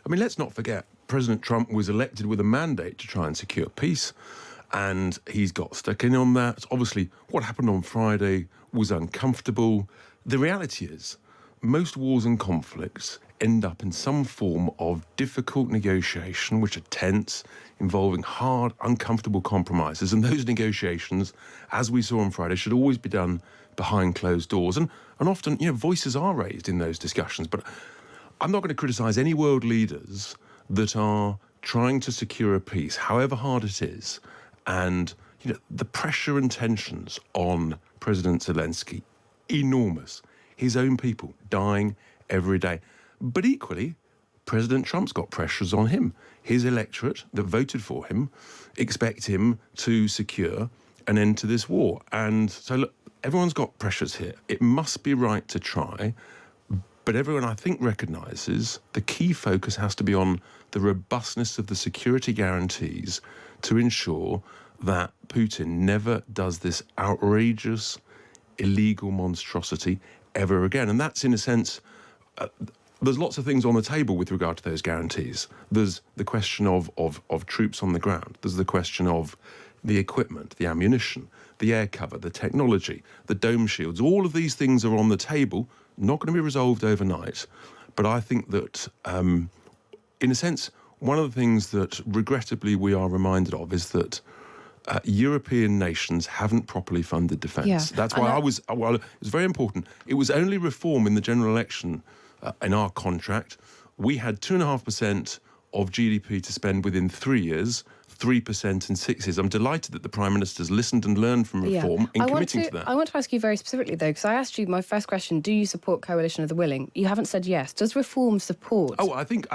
I mean, let's not forget, President Trump was elected with a mandate to try and secure peace, and he's got stuck in on that. Obviously, what happened on Friday was uncomfortable. The reality is, most wars and conflicts end up in some form of difficult negotiation, which are tense, involving hard, uncomfortable compromises. And those negotiations, as we saw on Friday, should always be done behind closed doors. And often, voices are raised in those discussions. But I'm not going to criticise any world leaders that are trying to secure a peace, however hard it is. And, the pressure and tensions on President Zelensky, enormous. His own people dying every day. But equally, President Trump's got pressures on him. His electorate that voted for him expect him to secure an end to this war. And so, look, everyone's got pressures here. It must be right to try. But everyone, I think, recognises the key focus has to be on the robustness of the security guarantees to ensure that Putin never does this outrageous, illegal monstrosity ever again. And that's, in a sense, there's lots of things on the table with regard to those guarantees. There's the question of troops on the ground. There's the question of the equipment, the ammunition, the air cover, the technology, the dome shields. All of these things are on the table, not going to be resolved overnight. But I think that, in a sense, one of the things that regrettably we are reminded of is that European nations haven't properly funded defence. Yeah. That's why it was very important. It was only reform in the general election in our contract. We had 2.5% of GDP to spend within 3 years, 3% in 6 years. I'm delighted that the Prime Minister's listened and learned from reform in committing to that. I want to ask you very specifically, though, because I asked you my first question, do you support coalition of the willing? You haven't said yes. Does reform support? Oh, I think,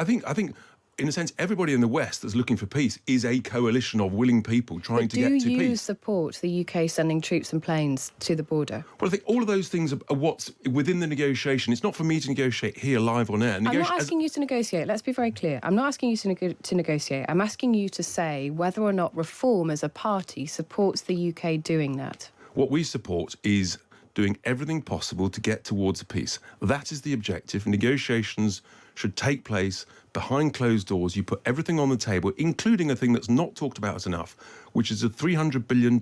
in a sense, everybody in the West that's looking for peace is a coalition of willing people trying to get to peace. Do you support the UK sending troops and planes to the border? Well, I think all of those things are what's within the negotiation. It's not for me to negotiate here live on air. I'm not asking you to negotiate. Let's be very clear. I'm not asking you to negotiate. I'm asking you to say whether or not Reform as a party supports the UK doing that. What we support is doing everything possible to get towards a peace. That is the objective. Negotiations should take place behind closed doors. You put everything on the table, including a thing that's not talked about enough, which is the $300 billion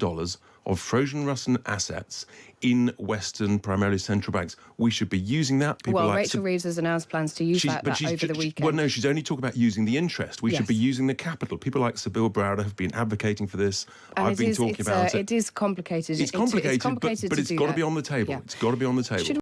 of frozen Russian assets in Western, primarily central banks. We should be using that. Rachel Reeves has announced plans to use that over the weekend. Well, no, she's only talking about using the interest. We should be using the capital. People like Sybil Browder have been advocating for this. I've been talking about it. It is complicated. It's complicated, but it's got to be on the table. Yeah. It's got to be on the table.